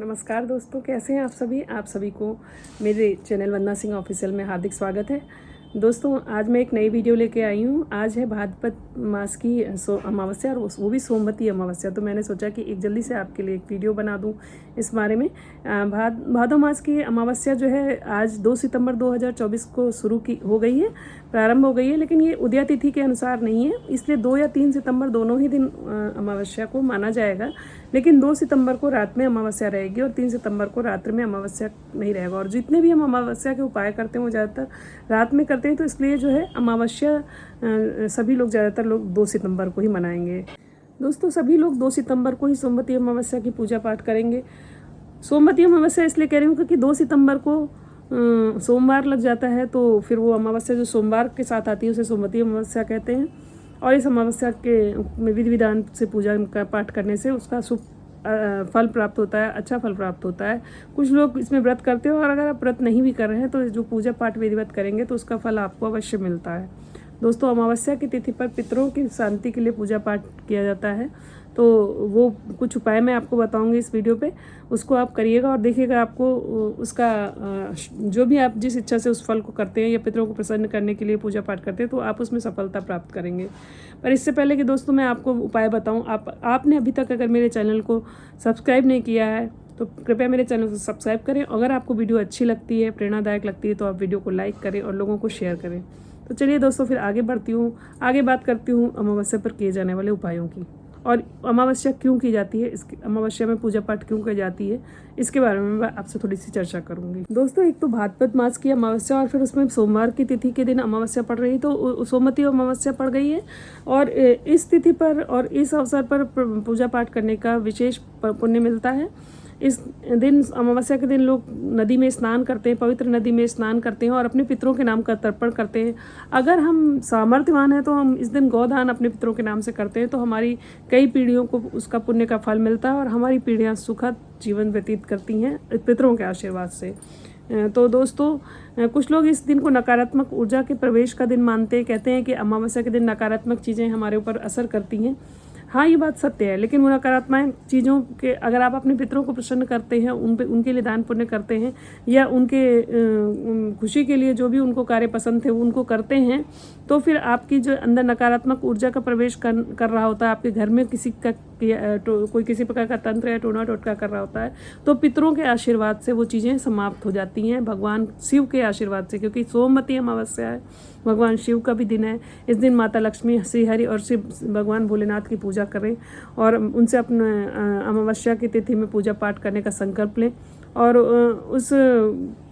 नमस्कार दोस्तों, कैसे हैं आप सभी को मेरे चैनल वंदना सिंह ऑफिशियल में हार्दिक स्वागत है। दोस्तों, आज मैं एक नई वीडियो लेके आई हूँ। आज है भाद्रपद मास की अमावस्या, और वो भी सोमवती अमावस्या। तो मैंने सोचा कि एक जल्दी से आपके लिए एक वीडियो बना दूँ इस बारे में। भादो मास की अमावस्या जो है आज 2 सितंबर 2024 को हो गई है, प्रारंभ हो गई है। लेकिन ये उदया तिथि के अनुसार नहीं है, इसलिए 2 या 3 सितंबर दोनों ही दिन अमावस्या को माना जाएगा। लेकिन 2 सितंबर को रात में अमावस्या रहेगी और 3 सितंबर को रात्रि में अमावस्या नहीं रहेगा। और जितने भी हम अमावस्या के उपाय करते हैं वो ज़्यादातर रात में करते हैं, तो इसलिए जो है अमावस्या सभी लोग ज़्यादातर लोग 2 सितंबर को ही मनाएंगे। दोस्तों, सभी लोग 2 सितंबर को ही सोमवती अमावस्या की पूजा पाठ करेंगे। सोमवती अमावस्या इसलिए कह रही हूँ क्योंकि 2 सितंबर को सोमवार लग जाता है, तो फिर वो अमावस्या जो सोमवार के साथ आती है उसे सोमवती अमावस्या कहते हैं। और इस अमावस्या के विधि विधान से पूजा का पाठ करने से उसका शुभ फल प्राप्त होता है, अच्छा फल प्राप्त होता है। कुछ लोग इसमें व्रत करते हो, और अगर आप व्रत नहीं भी कर रहे हैं तो जो पूजा पाठ विधिवत करेंगे तो उसका फल आपको अवश्य मिलता है। दोस्तों, अमावस्या की तिथि पर पितरों की शांति के लिए पूजा पाठ किया जाता है, तो वो कुछ उपाय मैं आपको बताऊंगी इस वीडियो पे। उसको आप करिएगा और देखिएगा, आपको उसका जो भी आप जिस इच्छा से उस फल को करते हैं या पितरों को प्रसन्न करने के लिए पूजा पाठ करते हैं तो आप उसमें सफलता प्राप्त करेंगे। पर इससे पहले कि दोस्तों मैं आपको उपाय बताऊं, आपने अभी तक अगर मेरे चैनल को सब्सक्राइब नहीं किया है तो कृपया मेरे चैनल को सब्सक्राइब करें। अगर आपको वीडियो अच्छी लगती है, प्रेरणादायक लगती है, तो आप वीडियो को लाइक करें और लोगों को शेयर करें। तो चलिए दोस्तों, फिर आगे बात करती हूँ अमावस्या पर किए जाने वाले उपायों की, और अमावस्या क्यों की जाती है, इसकी अमावस्या में पूजा पाठ क्यों की जाती है, इसके बारे में मैं आपसे थोड़ी सी चर्चा करूंगी। दोस्तों, एक तो भाद्रपद मास की अमावस्या और फिर उसमें सोमवार की तिथि के दिन अमावस्या पड़ रही, तो सोमवती अमावस्या पड़ गई है। और इस तिथि पर और इस अवसर पर पूजा पाठ करने का विशेष पुण्य मिलता है। इस दिन, अमावस्या के दिन, लोग नदी में स्नान करते हैं, पवित्र नदी में स्नान करते हैं और अपने पितरों के नाम का तर्पण करते हैं। अगर हम सामर्थ्यवान हैं तो हम इस दिन गोदान अपने पितरों के नाम से करते हैं, तो हमारी कई पीढ़ियों को उसका पुण्य का फल मिलता है और हमारी पीढ़ियां सुखद जीवन व्यतीत करती हैं पितरों के आशीर्वाद से। तो दोस्तों, कुछ लोग इस दिन को नकारात्मक ऊर्जा के प्रवेश का दिन मानते हैं। कहते हैं कि अमावस्या के दिन नकारात्मक चीज़ें हमारे ऊपर असर करती हैं। हाँ, ये बात सत्य है, लेकिन वो नकारात्मक चीज़ों के अगर आप अपने पितरों को प्रसन्न करते हैं, उनके लिए दान पुण्य करते हैं, या उनके खुशी के लिए जो भी उनको कार्य पसंद थे वो उनको करते हैं, तो फिर आपकी जो अंदर नकारात्मक ऊर्जा का प्रवेश कर रहा होता है, आपके घर में कोई किसी प्रकार का तंत्र या टोना टोटका कर रहा होता है, तो पितरों के आशीर्वाद से वो चीज़ें समाप्त हो जाती हैं, भगवान शिव के आशीर्वाद से। क्योंकि सोमवती अमावस्या है, भगवान शिव का भी दिन है। इस दिन माता लक्ष्मी, श्रीहरि और शिव भगवान भोलेनाथ की पूजा करें और उनसे अपने अमावस्या की तिथि में पूजा पाठ करने का संकल्प लें, और उस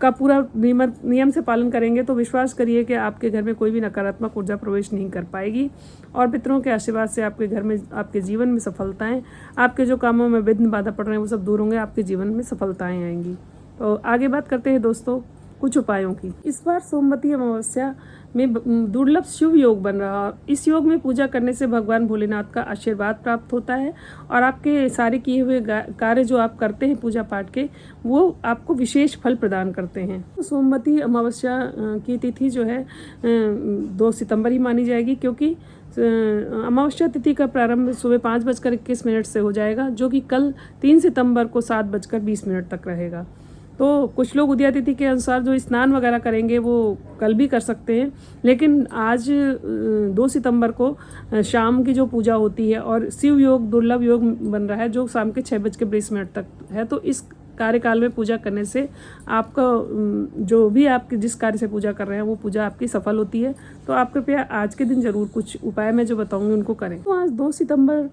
का पूरा नियम से पालन करेंगे तो विश्वास करिए कि आपके घर में कोई भी नकारात्मक ऊर्जा प्रवेश नहीं कर पाएगी, और पितरों के आशीर्वाद से आपके घर में, आपके जीवन में सफलताएं, आपके जो कामों में विघ्न बाधा पड़ रहे हैं वो सब दूर होंगे, आपके जीवन में सफलताएं आएंगी। तो आगे बात करते हैं दोस्तों कुछ उपायों की। इस बार सोमवती अमावस्या में दुर्लभ शुभ योग बन रहा है। इस योग में पूजा करने से भगवान भोलेनाथ का आशीर्वाद प्राप्त होता है, और आपके सारे किए हुए कार्य जो आप करते हैं पूजा पाठ के, वो आपको विशेष फल प्रदान करते हैं। तो सोमवती अमावस्या की तिथि जो है 2 सितंबर ही मानी जाएगी, क्योंकि अमावस्या तिथि का प्रारंभ सुबह 5:21 से हो जाएगा, जो कि कल 3 सितंबर को 7:20 तक रहेगा। तो कुछ लोग उदया तिथि के अनुसार जो स्नान वगैरह करेंगे वो कल भी कर सकते हैं, लेकिन आज 2 सितंबर को शाम की जो पूजा होती है, और शिव योग दुर्लभ योग बन रहा है जो शाम के 6:20 तक है, तो इस कार्यकाल में पूजा करने से आपका जो भी आप जिस कार्य से पूजा कर रहे हैं वो पूजा आपकी सफल होती है। तो आप कृपया आज के दिन जरूर कुछ उपाय मैं जो बताऊंगी उनको करें। तो आज 2 सितंबर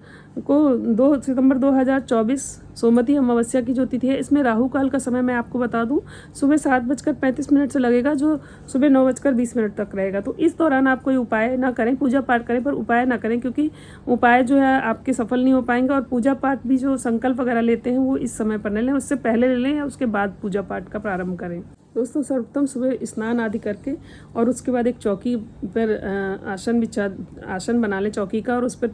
2024 सोमवती अमावस्या की जो तिथि है, इसमें राहु काल का समय मैं आपको बता दूं, सुबह 7:35 से लगेगा, जो सुबह 9:20 तक रहेगा। तो इस दौरान आप कोई उपाय ना करें, पूजा पाठ करें पर उपाय ना करें, क्योंकि उपाय जो है आपके सफल नहीं हो पाएंगे, और पूजा पाठ भी जो संकल्प वगैरह लेते हैं वो इस समय पर न लें, उससे पहले ले लें या उसके बाद पूजा पाठ का प्रारंभ करें। दोस्तों, सर्वप्रथम सुबह स्नान आदि करके और उसके बाद एक चौकी पर आसन बना लें चौकी का, और उस पर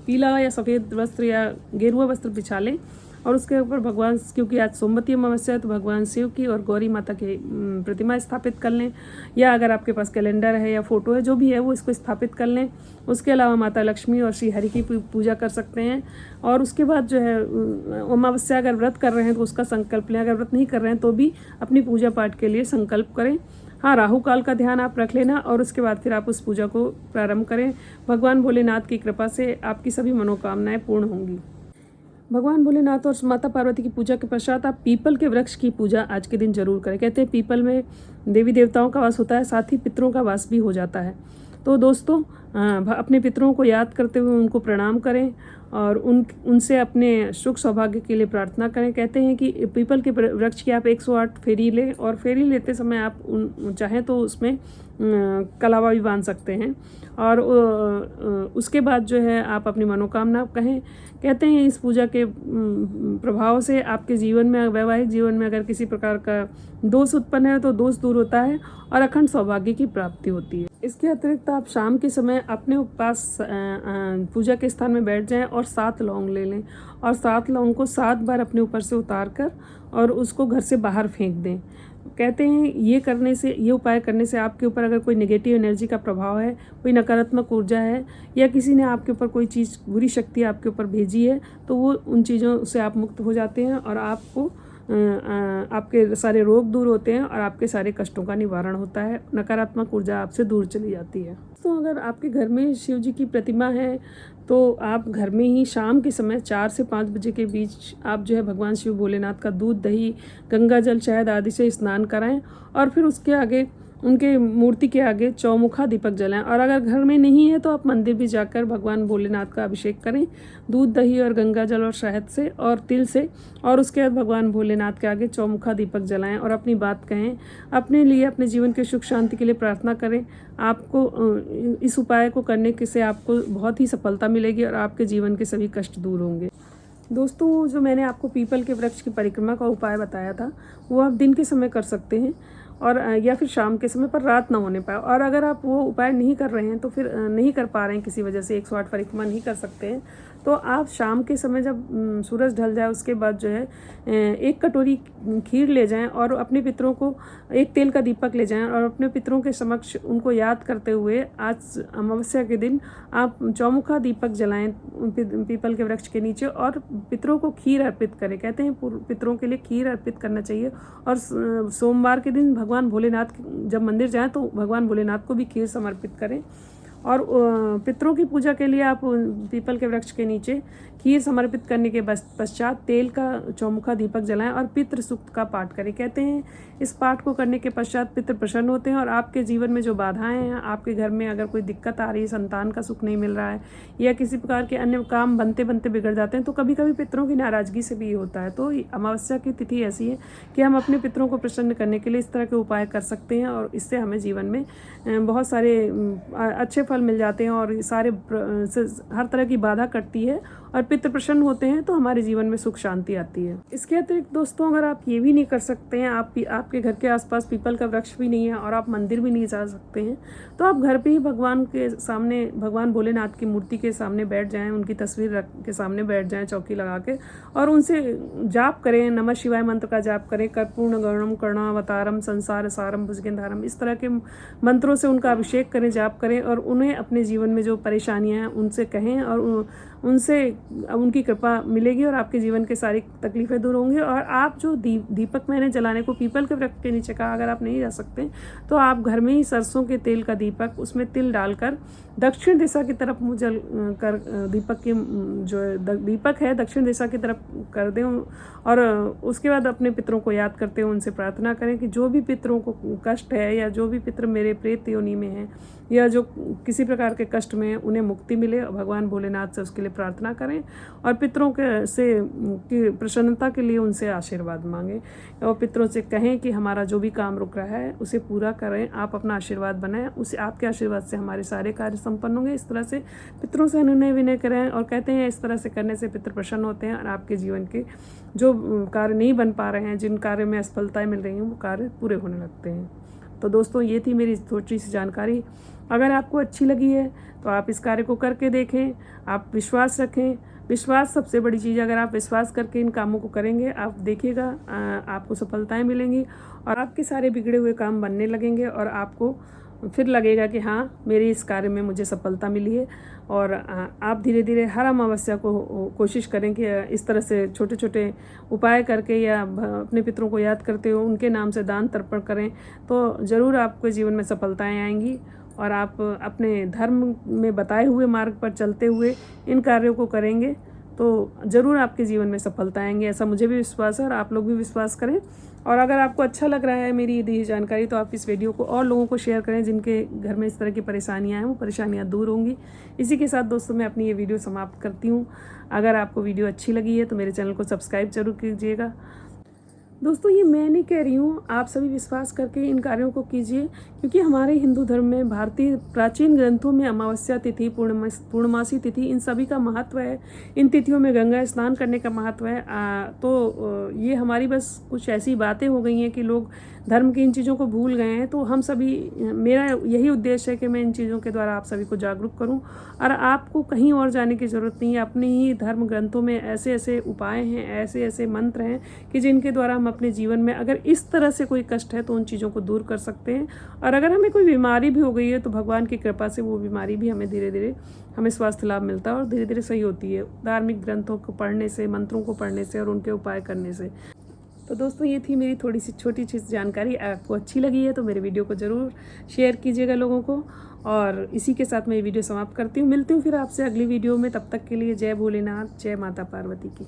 पीला या सफ़ेद वस्त्र या गेरुआ वस्त्र बिछा लें, और उसके ऊपर भगवान, क्योंकि आज सोमवती अमावस्या है, तो भगवान शिव की और गौरी माता की प्रतिमा स्थापित कर लें, या अगर आपके पास कैलेंडर है या फ़ोटो है, जो भी है वो इसको स्थापित कर लें। उसके अलावा माता लक्ष्मी और श्री हरि की पूजा कर सकते हैं। और उसके बाद जो है अमावस्या अगर व्रत कर रहे हैं तो उसका संकल्प लें, अगर व्रत नहीं कर रहे हैं तो भी अपनी पूजा पाठ के लिए संकल्प करें। हाँ, राहु काल का ध्यान आप रख लेना और उसके बाद फिर आप उस पूजा को प्रारंभ करें। भगवान भोलेनाथ की कृपा से आपकी सभी मनोकामनाएं पूर्ण होंगी। भगवान भोलेनाथ और माता पार्वती की पूजा के पश्चात आप पीपल के वृक्ष की पूजा आज के दिन जरूर करें। कहते हैं पीपल में देवी देवताओं का वास होता है, साथ ही पितरों का वास भी हो जाता है। तो दोस्तों, अपने पितरों को याद करते हुए उनको प्रणाम करें और उनसे अपने सुख सौभाग्य के लिए प्रार्थना करें। कहते हैं कि पीपल के वृक्ष की आप 108 फेरी लें और फेरी लेते समय आप चाहें तो उसमें कलावा भी बांध सकते हैं। और उसके बाद जो है आप अपनी मनोकामना कहें। कहते हैं इस पूजा के प्रभाव से आपके जीवन में, वैवाहिक जीवन में अगर किसी प्रकार का दोष उत्पन्न है तो दोष दूर होता है और अखंड सौभाग्य की प्राप्ति होती है। इसके अतिरिक्त आप शाम के समय अपने पास पूजा के स्थान में बैठ जाएं और 7 लौंग ले लें और 7 लौंग को 7 बार अपने ऊपर से उतार कर और उसको घर से बाहर फेंक दें। कहते हैं ये उपाय करने से आपके ऊपर अगर कोई नेगेटिव एनर्जी का प्रभाव है, कोई नकारात्मक ऊर्जा है, या किसी ने आपके ऊपर कोई चीज़, बुरी शक्ति आपके ऊपर भेजी है, तो वो उन चीज़ों से आप मुक्त हो जाते हैं और आपको आपके सारे रोग दूर होते हैं और आपके सारे कष्टों का निवारण होता है। नकारात्मक ऊर्जा आपसे दूर चली जाती है। तो अगर आपके घर में शिव जी की प्रतिमा है तो आप घर में ही शाम के समय 4 से 5 बजे के बीच आप जो है भगवान शिव भोलेनाथ का दूध, दही, गंगा जल, शहद आदि से स्नान कराएं और फिर उसके आगे, उनके मूर्ति के आगे चौमुखा दीपक जलाएं। और अगर घर में नहीं है तो आप मंदिर भी जाकर भगवान भोलेनाथ का अभिषेक करें दूध, दही और गंगा जल और शहद से और तिल से, और उसके बाद भगवान भोलेनाथ के आगे चौमुखा दीपक जलाएं और अपनी बात कहें। अपने लिए, अपने जीवन के सुख शांति के लिए प्रार्थना करें। आपको इस उपाय को करने से आपको बहुत ही सफलता मिलेगी और आपके जीवन के सभी कष्ट दूर होंगे। दोस्तों, जो मैंने आपको पीपल के वृक्ष की परिक्रमा का उपाय बताया था वो आप दिन के समय कर सकते हैं और या फिर शाम के समय, पर रात ना होने पाए। और अगर आप वो उपाय नहीं कर रहे हैं तो फिर नहीं कर पा रहे हैं किसी वजह से, 108 परिक्रमा नहीं कर सकते हैं, तो आप शाम के समय जब सूरज ढल जाए उसके बाद जो है 1 कटोरी खीर ले जाएं और अपने पितरों को, 1 तेल का दीपक ले जाएं और अपने पितरों के समक्ष उनको याद करते हुए आज अमावस्या के दिन आप चौमुखा दीपक जलाएं पीपल के वृक्ष के नीचे और पितरों को खीर अर्पित करें। कहते हैं पितरों के लिए खीर अर्पित करना चाहिए। और सोमवार के दिन भगवान भोलेनाथ जब मंदिर जाएं तो भगवान भोलेनाथ को भी खीर समर्पित करें। और पितरों की पूजा के लिए आप पीपल के वृक्ष के नीचे खीर समर्पित करने के पश्चात तेल का चौमुखा दीपक जलाएं और पितृ सूक्त का पाठ करें। कहते हैं इस पाठ को करने के पश्चात पितृ प्रसन्न होते हैं और आपके जीवन में जो बाधाएं हैं, आपके घर में अगर कोई दिक्कत आ रही है, संतान का सुख नहीं मिल रहा है या किसी प्रकार के अन्य काम बनते बनते बिगड़ जाते हैं, तो कभी कभी पितरों की नाराज़गी से भी होता है। तो अमावस्या की तिथि ऐसी है कि हम अपने पितरों को प्रसन्न करने के लिए इस तरह के उपाय कर सकते हैं और इससे हमें जीवन में बहुत सारे अच्छे फल मिल जाते हैं और सारे हर तरह की बाधा कटती है और पितृ प्रसन्न होते हैं तो हमारे जीवन में सुख शांति आती है। इसके अतिरिक्त दोस्तों, अगर आप ये भी नहीं कर सकते हैं, आपके घर के आसपास पीपल का वृक्ष भी नहीं है और आप मंदिर भी नहीं जा सकते हैं, तो आप घर पे ही भगवान के सामने, भगवान भोलेनाथ की मूर्ति के सामने बैठ जाएं, उनकी तस्वीर रख के सामने बैठ जाएं चौकी लगा के और उनसे जाप करें। नमः शिवाय मंत्र का जाप करें। कर्पूर्ण गौरम करुणावतारम संसार सारम भुजगेंधारम, इस तरह के मंत्रों से उनका अभिषेक करें, जाप करें और उन्हें अपने जीवन में जो परेशानियां हैं उनसे कहें और उनसे उनकी कृपा मिलेगी और आपके जीवन के सारी तकलीफ़ें दूर होंगी। और आप जो दीपक मैंने जलाने को पीपल के वृक्ष के नीचे कहा, अगर आप नहीं जा सकते तो आप घर में ही सरसों के तेल का दीपक, उसमें तिल डालकर दक्षिण दिशा की तरफ मुँह जल कर दीपक की जो दीपक है दक्षिण दिशा की तरफ कर दें और उसके बाद अपने पितरों को याद करते हुए उनसे प्रार्थना करें कि जो भी पितरों को कष्ट है या जो भी पितर मेरे प्रेत योनि में हैं या जो किसी प्रकार के कष्ट में उन्हें मुक्ति मिले, भगवान भोलेनाथ से उसके लिए प्रार्थना करें और पितरों के से की प्रसन्नता के लिए उनसे आशीर्वाद मांगें और पितरों से कहें कि हमारा जो भी काम रुक रहा है उसे पूरा करें, आप अपना आशीर्वाद बनाएं, उसे आपके आशीर्वाद से हमारे सारे कार्य संपन्न होंगे। इस तरह से पितरों से अनुनय विनय करें और कहते हैं इस तरह से करने से पितर प्रसन्न होते हैं और आपके जीवन के जो कार्य नहीं बन पा रहे हैं, जिन कार्य में असफलताएं मिल रही हैं, वो कार्य पूरे होने लगते हैं। तो दोस्तों, ये थी मेरी छोटी सी जानकारी। अगर आपको अच्छी लगी है तो आप इस कार्य को करके देखें, आप विश्वास रखें, विश्वास सबसे बड़ी चीज़ है। अगर आप विश्वास करके इन कामों को करेंगे, आप देखिएगा आपको सफलताएं मिलेंगी और आपके सारे बिगड़े हुए काम बनने लगेंगे और आपको फिर लगेगा कि हाँ, मेरे इस कार्य में मुझे सफलता मिली है। और आप धीरे धीरे हर अमावस्या को कोशिश करें कि इस तरह से छोटे छोटे उपाय करके या अपने पितरों को याद करते हुए उनके नाम से दान तर्पण करें, तो ज़रूर आपके जीवन में सफलताएं आएंगी और आप अपने धर्म में बताए हुए मार्ग पर चलते हुए इन कार्यों को करेंगे तो ज़रूर आपके जीवन में सफलता आएंगे। ऐसा मुझे भी विश्वास है और आप लोग भी विश्वास करें। और अगर आपको अच्छा लग रहा है मेरी दी जानकारी, तो आप इस वीडियो को और लोगों को शेयर करें जिनके घर में इस तरह की परेशानियां हैं, वो परेशानियां दूर होंगी। इसी के साथ दोस्तों मैं अपनी ये वीडियो समाप्त करती हूँ। अगर आपको वीडियो अच्छी लगी है तो मेरे चैनल को सब्सक्राइब जरूर कीजिएगा। दोस्तों ये मैं नहीं कह रही हूँ, आप सभी विश्वास करके इन कार्यों को कीजिए, क्योंकि हमारे हिंदू धर्म में भारतीय प्राचीन ग्रंथों में अमावस्या तिथि, पूर्णमासी तिथि, इन सभी का महत्व है। इन तिथियों में गंगा स्नान करने का महत्व है। तो ये हमारी बस कुछ ऐसी बातें हो गई हैं कि लोग धर्म की इन चीज़ों को भूल गए हैं। तो हम सभी, मेरा यही उद्देश्य है कि मैं इन चीज़ों के द्वारा आप सभी को जागरूक करूं और आपको कहीं और जाने की ज़रूरत नहीं है। अपने ही धर्म ग्रंथों में ऐसे ऐसे उपाय हैं, ऐसे ऐसे मंत्र हैं कि जिनके द्वारा हम अपने जीवन में अगर इस तरह से कोई कष्ट है तो उन चीज़ों को दूर कर सकते हैं। और अगर हमें कोई बीमारी भी हो गई है तो भगवान की कृपा से वो बीमारी भी हमें धीरे धीरे हमें स्वास्थ्य लाभ मिलता है और धीरे धीरे सही होती है धार्मिक ग्रंथों को पढ़ने से, मंत्रों को पढ़ने से और उनके उपाय करने से। तो दोस्तों ये थी मेरी थोड़ी सी छोटी सी जानकारी। आपको अच्छी लगी है तो मेरे वीडियो को ज़रूर शेयर कीजिएगा लोगों को। और इसी के साथ मैं ये वीडियो समाप्त करती हूँ। मिलती हूँ फिर आपसे अगली वीडियो में। तब तक के लिए जय भोलेनाथ, जय माता पार्वती की।